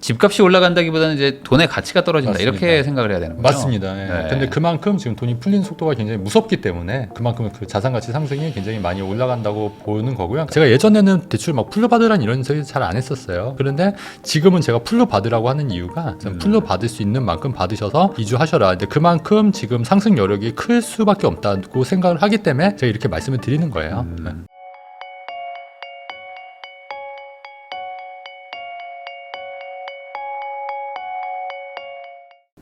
집값이 올라간다기보다는 이제 돈의 가치가 떨어진다 맞습니다. 이렇게 생각을 해야 되는 거죠. 맞습니다. 예. 네. 근데 그만큼 지금 돈이 풀리는 속도가 굉장히 무섭기 때문에 그만큼 그 자산 가치 상승이 굉장히 많이 올라간다고 보는 거고요. 제가 예전에는 대출 막 풀로 받으라는 이런 소리 잘 안 했었어요. 그런데 지금은 제가 풀로 받으라고 하는 이유가 풀로 받을 수 있는 만큼 받으셔서 이주하셔라. 근데 그만큼 지금 상승 여력이 클 수밖에 없다고 생각을 하기 때문에 제가 이렇게 말씀을 드리는 거예요. 네.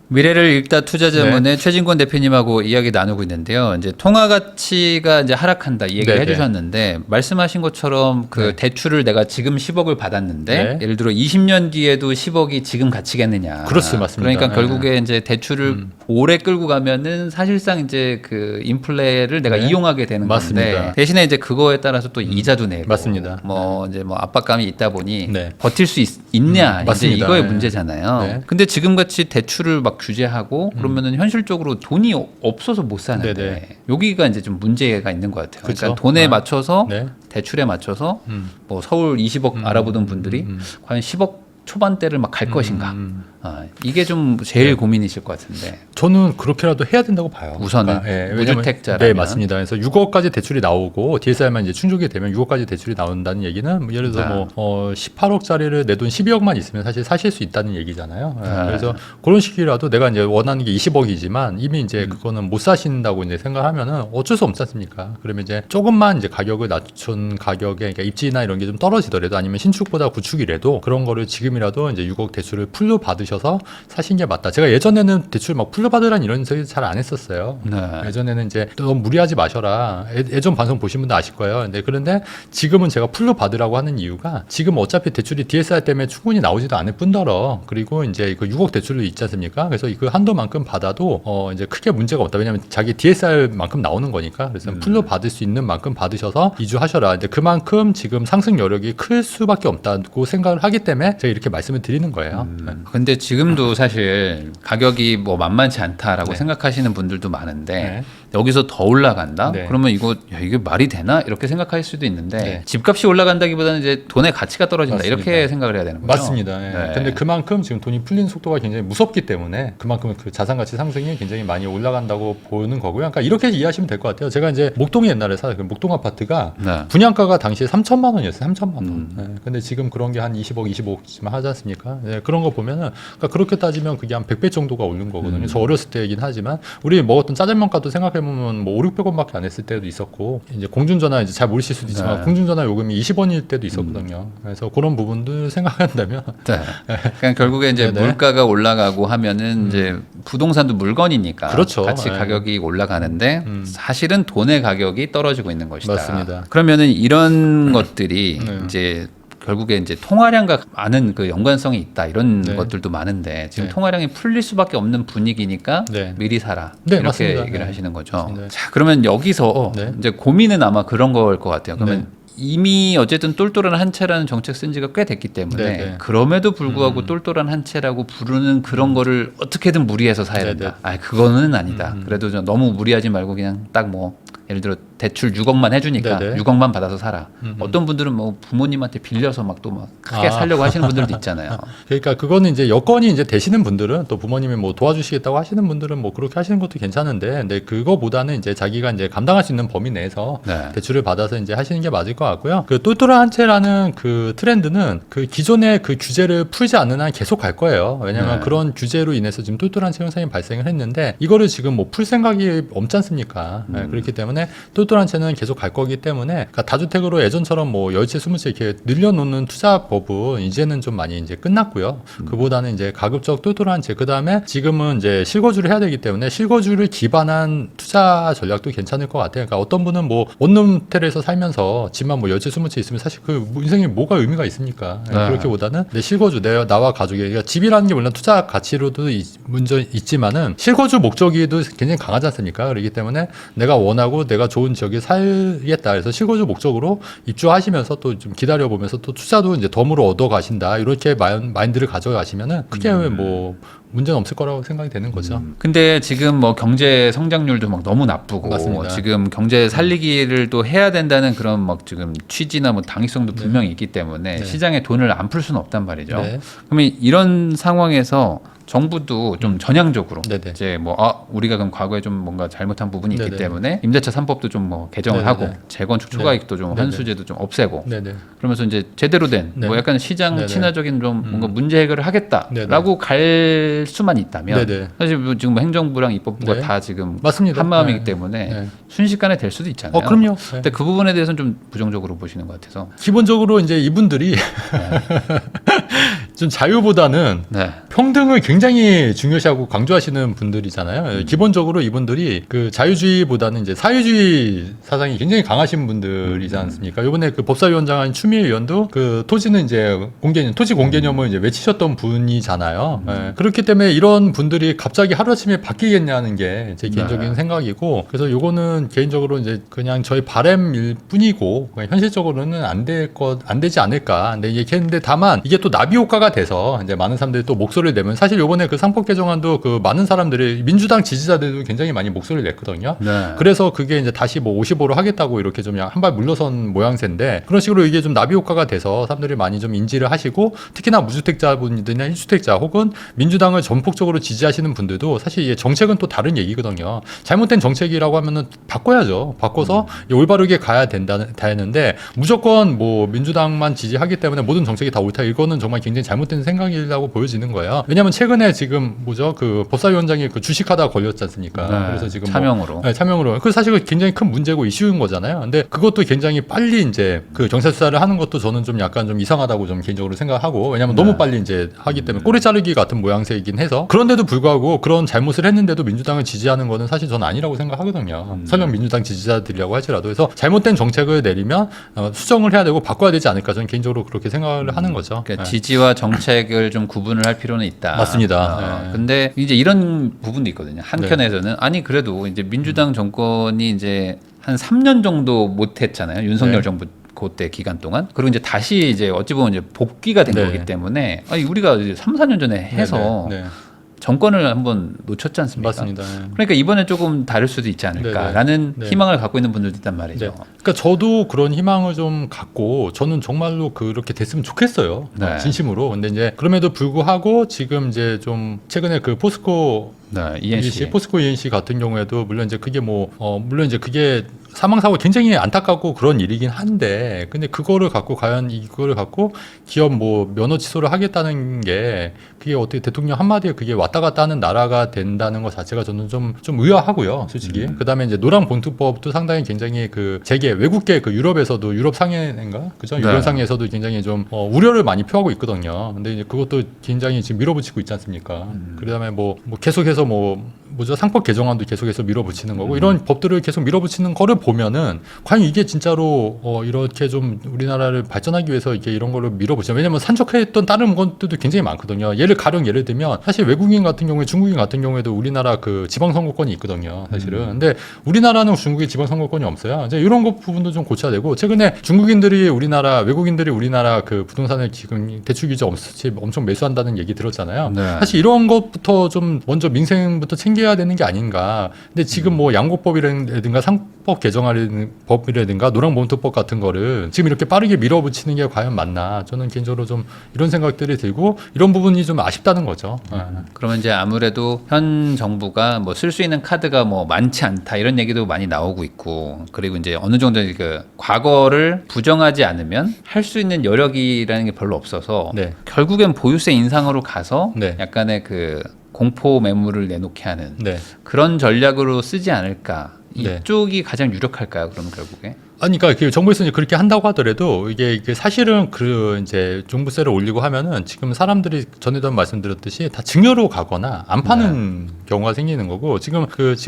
미래를 읽다 투자자문의 최진권 대표님하고 이야기 나누고 있는데요. 이제 통화 가치가 이제 하락한다 이 얘기를 네네. 해주셨는데 말씀하신 것처럼 그 네. 대출을 내가 지금 10억을 받았는데 네. 예를 들어 20년 뒤에도 10억이 지금 가치겠느냐. 그렇습니다. 맞습니다. 그러니까 네. 결국에 이제 대출을 오래 끌고 가면은 사실상 이제 그 인플레를 내가 네. 이용하게 되는 맞습니다. 건데 대신에 이제 그거에 따라서 또 이자도 내고 맞습니다. 뭐 이제 뭐 압박감이 있다 보니 네. 버틸 수 있냐 이제 맞습니다. 이거의 네. 문제잖아요. 네. 근데 지금 같이 대출을 막 규제하고 그러면은 현실적으로 돈이 없어서 못 사는데 네네. 여기가 이제 좀 문제가 있는 것 같아요. 그러니까 그쵸? 돈에 네. 맞춰서 네. 대출에 맞춰서 뭐 서울 20억 알아보던 분들이 과연 10억 초반대를 막 갈 것인가? 이게 좀 제일 고민이실 것 같은데. 저는 그렇게라도 해야 된다고 봐요. 우선은 왜냐면- 무주택자라면. 네, 맞습니다. 그래서 6억까지 대출이 나오고 DSR만 이제 충족이 되면 6억까지 대출이 나온다는 얘기는 뭐 예를 들어서 뭐 18억짜리를 내 돈 12억만 있으면 사실 사실 수 있다는 얘기잖아요. 그래서 그런 식이라도 내가 이제 원하는 게 20억이지만 이미 이제 그거는 못 사신다고 이제 생각하면은 어쩔 수 없지 않습니까? 그러면 이제 조금만 이제 가격을 낮춘 가격에 그러니까 입지나 이런 게 좀 떨어지더라도 아니면 신축보다 구축이라도 그런 거를 지금이라도 이제 6억 대출을 풀로 받으셔서 사신 게 맞다. 제가 예전에는 대출 막 풀로 받으라는 이런 소리 잘 안 했었어요. 네. 예전에는 이제 너무 무리하지 마셔라. 예전 방송 보신 분도 아실 거예요. 그런데 지금은 제가 풀로 받으라고 하는 이유가 지금 어차피 대출이 DSR 때문에 충분히 나오지도 않을 뿐더러 그리고 이제 그 6억 대출로 있지 않습니까? 그래서 그 한도만큼 받아도 이제 크게 문제가 없다. 왜냐하면 자기 DSR만큼 나오는 거니까. 그래서 풀로 받을 수 있는 만큼 받으셔서 이주하셔라. 근데 그만큼 지금 상승 여력이 클 수밖에 없다고 생각을 하기 때문에 제가 이렇게 말씀을 드리는 거예요. 네. 근데 지금도 사실 가격이 뭐 만만치 않다라고 네. 생각하시는 분들도 많은데 네. 여기서 더 올라간다? 네. 그러면 이게 말이 되나? 이렇게 생각할 수도 있는데 네. 집값이 올라간다기보다는 이제 돈의 가치가 떨어진다 맞습니다. 이렇게 생각을 해야 되는 거죠. 맞습니다. 예. 네. 근데 그만큼 지금 돈이 풀리는 속도가 굉장히 무섭기 때문에 그만큼 그 자산 가치 상승이 굉장히 많이 올라간다고 보는 거고요. 그러니까 이렇게 이해하시면 될 것 같아요. 제가 이제 목동에 옛날에 그 목동 아파트가 네. 분양가가 당시에 3천만 원이었어요. 3천만 원. 예. 근데 지금 그런 게 한 20억, 25억쯤 하지 않습니까? 예. 그런 거 보면은 그러니까 그렇게 따지면 그게 한 100배 정도가 오른 거거든요. 저 어렸을 때이긴 하지만 우리 먹었던 짜장면가도 생각해 보면 뭐 5, 600원밖에 안 했을 때도 있었고 이제 공중전화 이제 잘 모르실 수도 있지만 네. 공중전화 요금이 20원일 때도 있었거든요. 그래서 그런 부분들 생각한다면 네. 그러니까 결국에 이제 네네. 물가가 올라가고 하면은 이제 부동산도 물건이니까 그렇죠. 같이 네. 가격이 올라가는데 사실은 돈의 가격이 떨어지고 있는 것이다. 맞습니다. 그러면은 이런 것들이 네. 이제 결국에 이제 통화량과 많은 그 연관성이 있다 이런 네. 것들도 많은데 지금 네. 통화량이 풀릴 수밖에 없는 분위기니까 네. 미리 사라 네, 이렇게 맞습니다. 얘기를 네. 하시는 거죠. 맞습니다. 자 그러면 여기서 네. 이제 고민은 아마 그런 걸 것 같아요. 그러면 네. 이미 어쨌든 똘똘한 한 채라는 정책 쓴 지가 꽤 됐기 때문에 네네. 그럼에도 불구하고 똘똘한 한 채라고 부르는 그런 거를 어떻게든 무리해서 사야 네네. 된다. 아 그거는 아니다. 그래도 좀 너무 무리하지 말고 그냥 딱 뭐 예를 들어 대출 6억만 해주니까 네네. 6억만 받아서 살아. 어떤 분들은 뭐 부모님한테 빌려서 막 또 막 크게 살려고 하시는 분들도 있잖아요. 그러니까 그거는 이제 여건이 이제 되시는 분들은 또 부모님이 뭐 도와주시겠다고 하시는 분들은 뭐 그렇게 하시는 것도 괜찮은데 근데 그거보다는 이제 자기가 이제 감당할 수 있는 범위 내에서 네. 대출을 받아서 이제 하시는 게 맞을 것 같고요. 그 똘똘한 한 채라는 그 트렌드는 그 기존의 그 규제를 풀지 않는 한 계속 갈 거예요. 왜냐하면 네. 그런 규제로 인해서 지금 똘똘한 채 현상이 발생을 했는데 이거를 지금 뭐 풀 생각이 없지 않습니까? 네, 그렇기 때문에 똘똘한 채는 계속 갈 거기 때문에 그러니까 다주택으로 예전처럼 뭐 10채, 20채 이렇게 늘려놓는 투자법은 이제는 좀 많이 이제 끝났고요. 그보다는 이제 가급적 똘똘한 채 그다음에 지금은 이제 실거주를 해야 되기 때문에 실거주를 기반한 투자 전략도 괜찮을 것 같아요. 그러니까 어떤 분은 뭐 원룸텔에서 살면서 집만 뭐 10채, 20채 있으면 사실 그 인생에 뭐가 의미가 있습니까? 네. 그렇게보다는 내 실거주 나와 가족이 그러니까 집이라는 게 물론 투자 가치로도 문제 있지만은 실거주 목적이도 굉장히 강하지 않습니까? 그렇기 때문에 내가 원하고 내가 좋은 지역에 살겠다. 그래서 실거주 목적으로 입주하시면서 또 좀 기다려보면서 또 투자도 이제 덤으로 얻어 가신다. 이렇게 마인드를 가져가시면은 크게 뭐 문제는 없을 거라고 생각이 되는 거죠. 근데 지금 뭐 경제 성장률도 막 너무 나쁘고 맞습니다. 지금 경제 살리기를 또 해야 된다는 그런 막 지금 취지나 뭐 당위성도 분명히 있기 때문에 네. 시장에 돈을 안 풀 수는 없단 말이죠. 네. 그러면 이런 상황에서 정부도 좀 전향적으로 네네. 이제 뭐 우리가 그럼 과거에 좀 뭔가 잘못한 부분이 있기 네네. 때문에 임대차 3법도 좀 뭐 개정을 네네네. 하고 재건축 초과이익도 좀 네네. 환수제도 좀 없애고 네네. 그러면서 이제 제대로 된 뭐 네. 약간 시장 네네. 친화적인 좀 뭔가 문제 해결을 하겠다라고 갈 수만 있다면 네네. 사실 뭐 지금 행정부랑 입법부가 네. 다 지금 맞습니다. 한 마음이기 네. 때문에 네. 순식간에 될 수도 있잖아요. 그럼요. 네. 근데 그 부분에 대해서는 좀 부정적으로 보시는 것 같아서. 기본적으로 이제 이분들이 좀 자유보다는 네. 평등을 굉장히 중요시하고 강조하시는 분들이잖아요. 기본적으로 이분들이 그 자유주의보다는 이제 사회주의 사상이 굉장히 강하신 분들이지 않습니까? 이번에 그 법사위원장한 추미애 의원도 그 토지는 이제 토지 공개념을 이제 외치셨던 분이잖아요. 예. 그렇기 때문에 이런 분들이 갑자기 하루아침에 바뀌겠냐는 게 제 개인적인 네. 생각이고, 그래서 요거는 개인적으로 이제 그냥 저희 바람일 뿐이고 그냥 현실적으로는 안 되지 않을까. 근데 얘기했는데 다만 이게 또 나비 효과가 돼서 이제 많은 사람들이 또 목소리를 내면, 사실 요번에 그 상법 개정안도 그 많은 사람들이 민주당 지지자들도 굉장히 많이 목소리를 냈거든요. 네. 그래서 그게 이제 다시 뭐 55로 하겠다고 이렇게 좀 한 발 물러선 모양새인데, 그런 식으로 이게 좀 나비 효과가 돼서 사람들이 많이 좀 인지를 하시고, 특히나 무주택자분들이나 1주택자 혹은 민주당을 전폭적으로 지지하시는 분들도 사실 이게 정책은 또 다른 얘기거든요. 잘못된 정책이라고 하면은 바꿔야죠. 바꿔서 올바르게 가야 되는데 무조건 뭐 민주당만 지지하기 때문에 모든 정책이 다 옳다, 이거는 정말 굉장히 잘못된 생각이라고 보여지는 거예요. 왜냐하면 최근에 지금 그 법사위원장이 그 주식하다 걸렸지 않습니까? 네. 그래서 지금 차명으로. 차명으로. 그 사실 굉장히 큰 문제고 이슈인 거잖아요. 근데 그것도 굉장히 빨리 이제 그 경찰 수사를 하는 것도 저는 좀 약간 좀 이상하다고 좀 개인적으로 생각하고, 왜냐하면 너무 빨리 이제 하기 때문에 꼬리 자르기 같은 모양새이긴 해서. 그런데도 불구하고 그런 잘못을 했는데도 민주당을 지지하는 거는 사실 저는 아니라고 생각하거든요. 설령 민주당 지지자들이라고 할지라도. 그래서 잘못된 정책을 내리면 수정을 해야 되고 바꿔야 되지 않을까, 저는 개인적으로 그렇게 생각을 하는 거죠. 그러니까 네. 지지와 정책을 좀 구분을 할 필요는 있다. 맞습니다. 네. 근데 이제 이런 부분도 있거든요. 한켠에서는 아니 그래도 이제 민주당 정권이 이제 한 3년 정도 못했잖아요. 윤석열 네. 정부 그때 기간 동안. 그리고 이제 다시 이제 어찌 보면 이제 복귀가 된 네. 거기 때문에 아니 우리가 이제 3, 4년 전에 해서 네. 정권을 한번 놓쳤지 않습니까? 맞습니다. 그러니까 이번에 조금 다를 수도 있지 않을까라는 네. 희망을 갖고 있는 분들도 있단 말이죠. 네. 그러니까 저도 그런 희망을 좀 갖고, 저는 정말로 그렇게 됐으면 좋겠어요. 네. 진심으로. 근데 이제 그럼에도 불구하고 지금 이제 좀 최근에 그 포스코 네, ENC. 포스코 ENC 같은 경우에도 물론 이제 그게 물론 이제 그게 사망 사고 굉장히 안타깝고 그런 일이긴 한데, 근데 그거를 갖고 과연 이거를 갖고 기업 뭐 면허 취소를 하겠다는 게 그게 어떻게 대통령 한마디에 그게 왔다 갔다 하는 나라가 된다는 것 자체가 저는 좀 의아하고요, 솔직히. 그다음에 이제 노란 봉투법도 상당히 굉장히 그 세계 외국계 그 유럽에서도, 유럽 상해인가 그죠? 네. 유럽 상해에서도 굉장히 좀 우려를 많이 표하고 있거든요. 근데 이제 그것도 굉장히 지금 밀어붙이고 있지 않습니까? 그다음에 뭐 계속해서 상법 개정안도 계속해서 밀어붙이는 거고, 이런 법들을 계속 밀어붙이는 거를 보면은 과연 이게 진짜로 이렇게 좀 우리나라를 발전하기 위해서 이렇게 이런 거를 밀어붙이죠. 왜냐면 산적했던 다른 것들도 굉장히 많거든요. 예를 들면 사실 외국인 같은 경우에, 중국인 같은 경우에도 우리나라 그 지방선거권이 있거든요, 사실은. 근데 우리나라는 중국에 지방선거권이 없어요. 이제 이런 것 부분도 좀 고쳐야 되고, 최근에 외국인들이 우리나라 그 부동산을 지금 대출 규제 없이 엄청 매수한다는 얘기 들었잖아요. 네. 사실 이런 것부터 좀 먼저 민생부터 챙겨야 되는 게 아닌가. 근데 지금 뭐 양곡법이라든가 상법 개정법이라든가 노란봉투법 같은 거를 지금 이렇게 빠르게 밀어붙이는 게 과연 맞나. 저는 개인적으로 좀 이런 생각들이 들고, 이런 부분이 좀 아쉽다는 거죠. 그러면 이제 아무래도 현 정부가 뭐 쓸 수 있는 카드가 뭐 많지 않다 이런 얘기도 많이 나오고 있고, 그리고 이제 어느 정도 그 과거를 부정하지 않으면 할 수 있는 여력이라는 게 별로 없어서 네. 결국엔 보유세 인상으로 가서 네. 약간의 그 공포 매물을 내놓게 하는 네. 그런 전략으로 쓰지 않을까. 네. 이쪽이 가장 유력할까요? 그러면 결국에? 아니, 그러니까 정부에서 이제 그렇게 한다고 하더라도 이게 사실은 그 이제 종부세를 올리고 하면은 지금 사람들이 전에도 말씀드렸듯이 다 증여로 가거나 안 파는 경우가 생기는 거고, 지금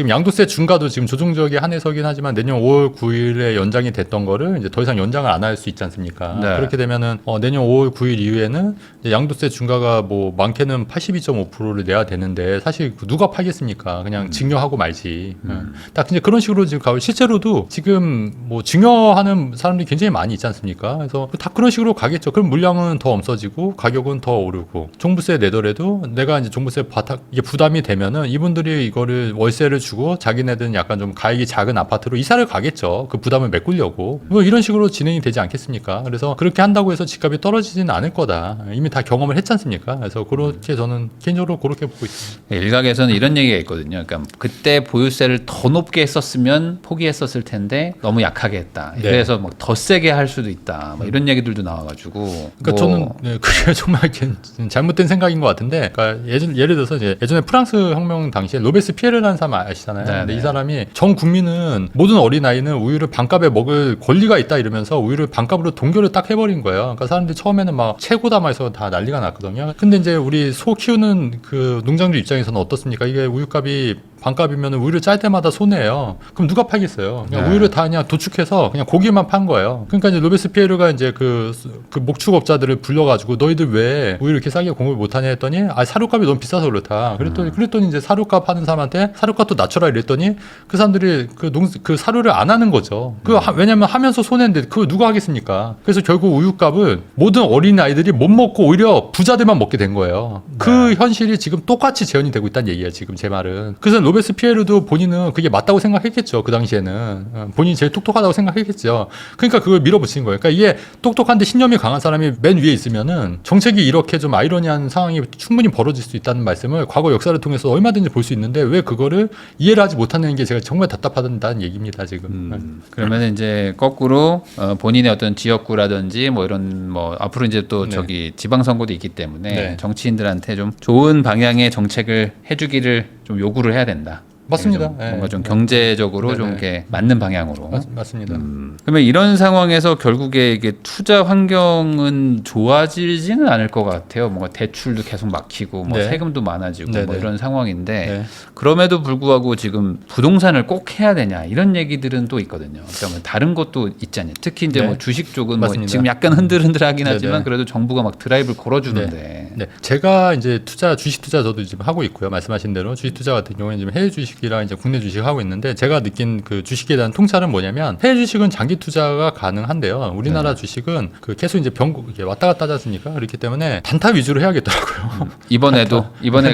양도세 중과도 지금 조정지역에 한해서긴 하지만 내년 5월 9일에 연장이 됐던 거를 이제 더 이상 연장을 안 할 수 있지 않습니까? 네. 그렇게 되면은 내년 5월 9일 이후에는 이제 양도세 중과가 뭐 많게는 82.5%를 내야 되는데, 사실 누가 팔겠습니까? 그냥 증여하고 말지. 딱 이제 그런 그런 식으로 지금 가고 실제로도 지금 뭐 증여하는 사람들이 굉장히 많이 있지 않습니까? 그래서 다 그런 식으로 가겠죠. 그럼 물량은 더 없어지고 가격은 더 오르고 종부세 내더라도 내가 이제 종부세 이게 부담이 되면은 이분들이 이거를 월세를 주고 자기네들은 약간 좀 가액이 작은 아파트로 이사를 가겠죠. 그 부담을 메꾸려고 뭐 이런 식으로 진행이 되지 않겠습니까? 그래서 그렇게 한다고 해서 집값이 떨어지지는 않을 거다. 이미 다 경험을 했지 않습니까? 그래서 그렇게 저는 개인적으로 그렇게 보고 있습니다. 일각에서는 이런 얘기가 있거든요. 그러니까 그때 보유세를 더 높게 했었으면 포기했었을 텐데 너무 약하게 했다. 네. 그래서 막 더 세게 할 수도 있다. 막 이런 얘기들도 나와가지고. 그러니까 저는 그게 정말 잘못된 생각인 것 같은데, 그러니까 예를 들어서 이제 예전에 프랑스 혁명 당시에 로베스피에르라는 사람 아시잖아요. 네네. 근데 이 사람이 전 국민은 모든 어린 아이는 우유를 반값에 먹을 권리가 있다 이러면서 우유를 반값으로 동결을 딱 해버린 거예요. 그러니까 사람들이 처음에는 막 최고다 막 해서 다 난리가 났거든요. 근데 이제 우리 소 키우는 그 농장주 입장에서는 어떻습니까? 이게 우유값이 반값이면 우유를 짤 때마다 손해예요. 그럼 누가 팔겠어요? 그냥 네. 우유를 다 그냥 도축해서 그냥 고기만 판 거예요. 그러니까 이제 로베스피에르가 이제 그 목축업자들을 불러가지고 너희들 왜 우유를 이렇게 싸게 공급을 못하냐 했더니 사료값이 너무 비싸서 그렇다. 그랬더니 이제 사료값 하는 사람한테 사료값도 낮춰라 이랬더니 그 사람들이 그 사료를 안 하는 거죠. 왜냐면 하면서 손해인데 그거 누가 하겠습니까? 그래서 결국 우유값을 모든 어린 아이들이 못 먹고 오히려 부자들만 먹게 된 거예요. 그 현실이 지금 똑같이 재현이 되고 있다는 얘기예요. 지금 제 말은. 그래서 로베스피에르도 본인은 그게 맞다고 생각했겠죠. 그 당시에는 본인이 제일 똑똑하다고 생각했겠죠. 그러니까 그걸 밀어붙인 거예요. 그러니까 이게 똑똑한데 신념이 강한 사람이 맨 위에 있으면은 정책이 이렇게 좀 아이러니한 상황이 충분히 벌어질 수 있다는 말씀을 과거 역사를 통해서 얼마든지 볼 수 있는데 왜 그거를 이해를 하지 못하는 게 제가 정말 답답하다는 얘기입니다. 지금. 그러면 이제 거꾸로 본인의 어떤 지역구라든지 뭐 이런 뭐 앞으로 이제 또 네. 저기 지방선거도 있기 때문에 네. 정치인들한테 좀 좋은 방향의 정책을 해주기를 좀 요구를 해야 된다. 맞습니다. 좀 네. 뭔가 좀 경제적으로 네. 좀 이렇게 맞는 방향으로. 맞습니다. 그러면 이런 상황에서 결국에 이게 투자 환경은 좋아지지는 않을 것 같아요. 뭔가 대출도 계속 막히고, 뭐 네. 세금도 많아지고, 네, 뭐 네. 이런 상황인데 네. 그럼에도 불구하고 지금 부동산을 꼭 해야 되냐 이런 얘기들은 또 있거든요. 그러니까 뭐 다른 것도 있잖아요. 특히 이제 네. 뭐 주식 쪽은 뭐 맞습니다. 지금 약간 흔들흔들하긴 네, 하지만 네. 그래도 정부가 막 드라이브를 걸어주는데. 네, 제가 이제 주식 투자 저도 지금 하고 있고요. 말씀하신 대로 주식 투자 같은 경우에는 지금 해외 주식이랑 이제 국내 주식 하고 있는데 제가 느낀 그 주식에 대한 통찰은 뭐냐면 해외 주식은 장기 투자가 가능한데요. 우리나라 주식은 그 계속 이제 이렇게 왔다 갔다 하지 않습니까? 그렇기 때문에 단타 위주로 해야겠더라고요. 이번에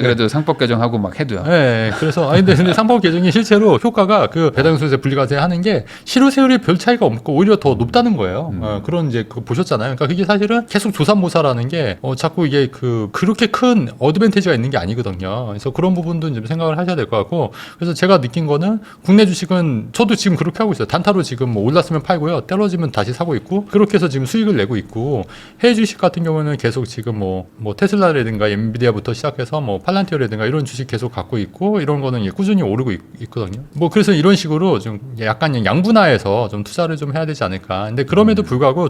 그래도 상법 개정하고 막 해도요. 네, 그래서 근데 상법 개정이 실제로 효과가 그 배당소득세 분리과세 하는 게 실효세율이 별 차이가 없고 오히려 더 높다는 거예요. 그런 이제 그거 보셨잖아요. 그러니까 그게 사실은 계속 조삼모사라는 게 자꾸 이게 그렇게 큰 어드밴티지가 있는 게 아니거든요. 그래서 그런 부분도 이제 생각을 하셔야 될 것 같고 그래서 제가 느낀 거는 국내 주식은 저도 지금 그렇게 하고 있어요. 단타로 지금 뭐 올랐으면 팔고요. 떨어지면 다시 사고 있고 그렇게 해서 지금 수익을 내고 있고 해외 주식 같은 경우는 계속 지금 뭐 테슬라라든가 엔비디아부터 시작해서 뭐 팔란티어라든가 이런 주식 계속 갖고 있고 이런 거는 꾸준히 오르고 있거든요. 뭐 그래서 이런 식으로 좀 약간 양분화해서 좀 투자를 좀 해야 되지 않을까. 근데 그럼에도 불구하고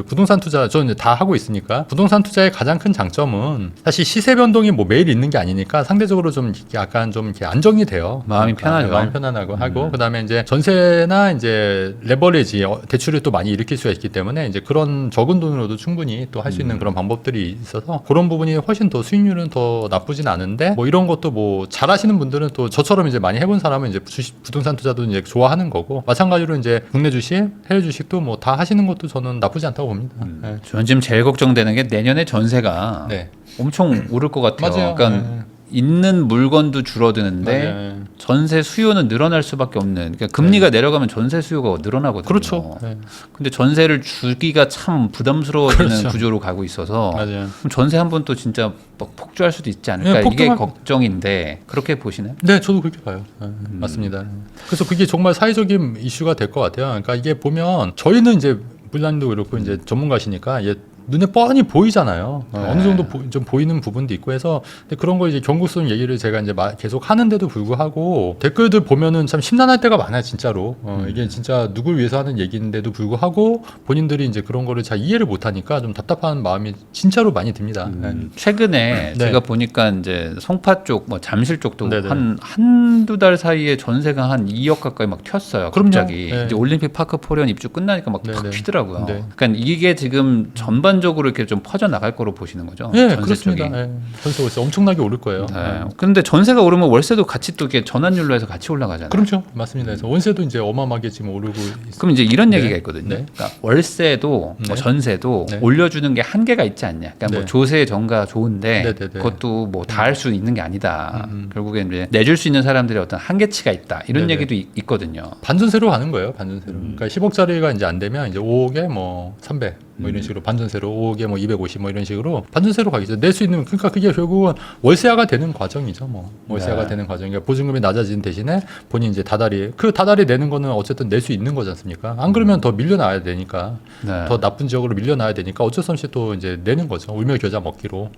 부동산 투자 저는 다 하고 있으니까 부동산 투자의 가장 큰 장점은 사실 시세 변동이 뭐 매일 있는 게 아니니까 상대적으로 좀 약간 좀 이렇게 안정이 돼요. 마음이 편하죠. 마음이 편안하고 하고 그다음에 이제 전세나 이제 레버리지 대출을 또 많이 일으킬 수가 있기 때문에 이제 그런 적은 돈으로도 충분히 또 할 수 있는 그런 방법들이 있어서 그런 부분이 훨씬 더 수익률은 더 나쁘진 않은데 뭐 이런 것도 뭐 잘하시는 분들은 또 저처럼 이제 많이 해본 사람은 이제 부동산 투자도 이제 좋아하는 거고 마찬가지로 이제 국내 주식, 해외 주식도 뭐 다 하시는 것도 저는 나쁘지 않다고 봅니다. 네. 저는 지금 제일 걱정되는 게 내년에 전세가 네. 엄청 오를 것 같아요. 맞아요. 그러니까 네. 있는 물건도 줄어드는데 맞아요. 전세 수요는 늘어날 수밖에 없는. 그러니까 금리가 내려가면 전세 수요가 늘어나거든요. 그렇죠. 네. 근데 전세를 주기가 참 부담스러워지는 그렇죠. 구조로 가고 있어서 맞아요. 그럼 전세 한번 또 진짜 막 폭주할 수도 있지 않을까. 네, 이게 폭등할- 걱정인데 그렇게 보시나요? 네, 저도 그렇게 봐요. 네, 맞습니다. 그래서 그게 정말 사회적인 이슈가 될 것 같아요. 그러니까 이게 보면 저희는 이제 물란도 그렇고 이제 전문가시니까 이게 눈에 뻔히 보이잖아요. 어느 정도 좀 보이는 부분도 있고 해서 근데 그런 거 이제 경고성 얘기를 제가 이제 계속 하는데도 불구하고 댓글들 보면은 참 심란할 때가 많아요, 진짜로. 이게 진짜 누굴 위해서 하는 얘기인데도 불구하고 본인들이 이제 그런 거를 잘 이해를 못하니까 좀 답답한 마음이 진짜로 많이 듭니다. 네. 최근에 네. 제가 보니까 이제 송파 쪽, 뭐 잠실 쪽도 네네. 한두 달 사이에 전세가 한 2억 가까이 막 튀었어요. 그럼요. 갑자기 네. 이제 올림픽 파크 포련 입주 끝나니까 막 팍 네네. 튀더라고요. 네. 그러니까 이게 지금 전반적으로 전반적으로 이렇게 좀 퍼져 나갈 거로 보시는 거죠? 네, 전세 그렇습니다. 쪽이. 네. 전세 월세 엄청나게 오를 거예요. 네. 근데 전세가 오르면 월세도 같이 또 이렇게 전환율로 해서 같이 올라가잖아요. 그렇죠, 맞습니다. 그래서 원세도 이제 어마어마하게 지금 오르고 그럼 이제 이런 네. 얘기가 있거든요. 네. 그러니까 월세도 네. 뭐 전세도 네. 올려주는 게 한계가 있지 않냐. 그러니까 뭐 네. 조세 정가 좋은데 네, 네, 네. 그것도 뭐 다 할 수 있는 게 아니다. 결국에 이제 내줄 수 있는 사람들의 어떤 한계치가 있다. 이런 네, 네. 얘기도 있거든요. 반전세로 가는 거예요. 반전세로. 그러니까 10억짜리가 이제 안 되면 이제 5억에 뭐 300 뭐 이런 식으로 반전세로 5억에 뭐 250 뭐 이런 식으로 반전세로 가겠죠. 낼 수 있는 그러니까 그게 결국은 월세화가 되는 과정이죠. 뭐 월세화가 네. 되는 과정. 그러니까 보증금이 낮아지는 대신에 본인 이제 다달이 그 다달이 내는 거는 어쨌든 낼 수 있는 거지 않습니까? 안 그러면 더 밀려나야 되니까 네. 더 나쁜 지역으로 밀려나야 되니까 어쩔 수 없이 또 이제 내는 거죠. 울며 겨자 먹기로.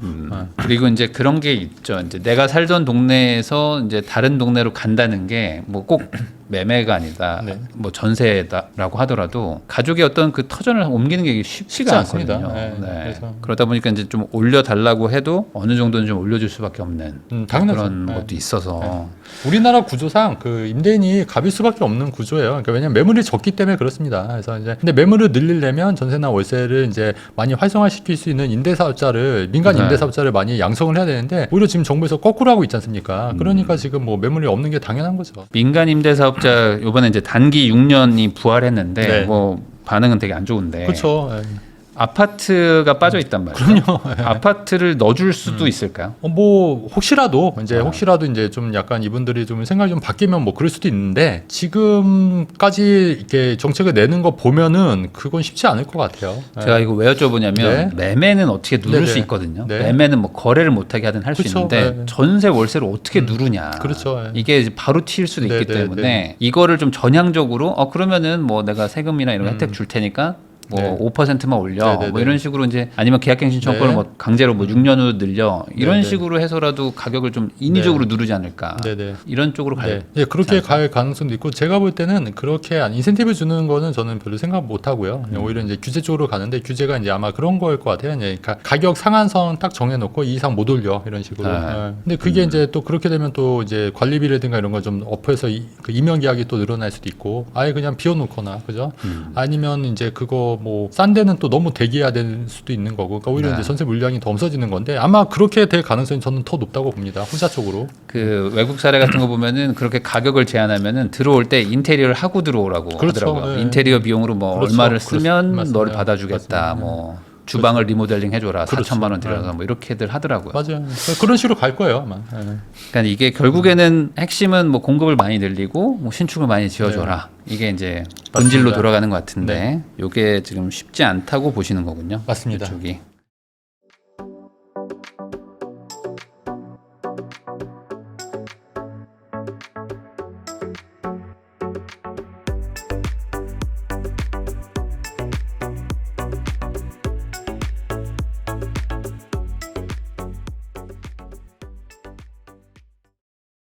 그리고 이제 그런 게 있죠. 이제 내가 살던 동네에서 이제 다른 동네로 간다는 게 뭐 꼭 매매가 아니다. 네. 뭐 전세다라고 하더라도 가족의 어떤 그 터전을 옮기는 게 쉽지가 쉽지 않습니다. 않거든요. 네. 네. 그래서 그러다 보니까 이제 좀 올려 달라고 해도 어느 정도는 좀 올려줄 수밖에 없는 당연하죠. 그런 네. 것도 있어서 우리나라 구조상 그 임대인이 갑일 수밖에 없는 구조예요. 그러니까 왜냐면 매물이 적기 때문에 그렇습니다. 그래서 이제 근데 매물을 늘리려면 전세나 월세를 이제 많이 활성화시킬 수 있는 임대사업자를 민간 네. 임대사업자를 많이 양성을 해야 되는데 오히려 지금 정부에서 거꾸로 하고 있지 않습니까? 그러니까 지금 뭐 매물이 없는 게 당연한 거죠. 민간 임대사업자 이번에 이제 단기 6년이 부활했는데 네. 뭐 반응은 되게 안 좋은데 그렇죠. 아파트가 빠져 있단 말이에요. 그럼요. 아파트를 넣어줄 수도 있을까요? 뭐 혹시라도 이제 좀 약간 이분들이 좀 생각이 좀 바뀌면 뭐 그럴 수도 있는데 지금까지 이렇게 정책을 내는 거 보면은 그건 쉽지 않을 것 같아요. 제가 이거 왜 여쭤보냐면 네. 매매는 어떻게 누를 네네. 수 있거든요. 네. 매매는 뭐 거래를 못하게 하든 할 수 그쵸. 있는데 네. 전세 월세를 어떻게 누르냐. 그렇죠. 네. 이게 이제 바로 튈 수도 있기 네네. 때문에 네. 이거를 좀 전향적으로 그러면은 뭐 내가 세금이나 이런 혜택 줄 테니까 뭐 네. 5%만 올려 네네네. 뭐 이런 식으로 이제 아니면 계약갱신 청구를 네. 뭐 강제로 뭐 6년으로 늘려 이런 네네. 식으로 해서라도 가격을 좀 인위적으로 누르지 않을까. 네네. 이런 쪽으로 갈 네. 예, 그렇게 갈 가능성도 있고 제가 볼 때는 그렇게 인센티브 주는 거는 저는 별로 생각 못 하고요. 오히려 이제 규제 쪽으로 가는데 규제가 이제 아마 그런 거일 것 같아요. 이제 가격 상한선 딱 정해놓고 이 이상 못 올려 이런 식으로. 예. 근데 그게 이제 또 그렇게 되면 또 이제 관리비라든가 이런 걸 좀 업해서 그 임용 계약이 또 늘어날 수도 있고 아예 그냥 비워놓거나 그죠? 아니면 이제 그거 뭐 싼 데는 또 너무 대기해야 될 수도 있는 거고. 그러니까 오히려 네. 이제 전세 물량이 더 없어지는 건데 아마 그렇게 될 가능성이 저는 더 높다고 봅니다. 후자 쪽으로. 그 외국 사례 같은 거 보면은 그렇게 가격을 제한하면은 들어올 때 인테리어를 하고 들어오라고 그렇죠. 하더라고요. 네. 인테리어 비용으로 뭐 그렇죠. 얼마를 쓰면 맞습니다. 너를 받아주겠다. 맞습니다. 뭐 주방을 리모델링 해줘라. 그렇죠. 4천만 원 들여서 네. 뭐 이렇게들 하더라고요. 맞아요. 그런 식으로 갈 거예요 아마. 예. 그러니까 이게 결국에는 핵심은 뭐 공급을 많이 늘리고 뭐 신축을 많이 지어줘라. 이게 이제 본질로 맞습니다. 돌아가는 것 같은데 이게 지금 쉽지 않다고 보시는 거군요. 맞습니다. 이쪽이.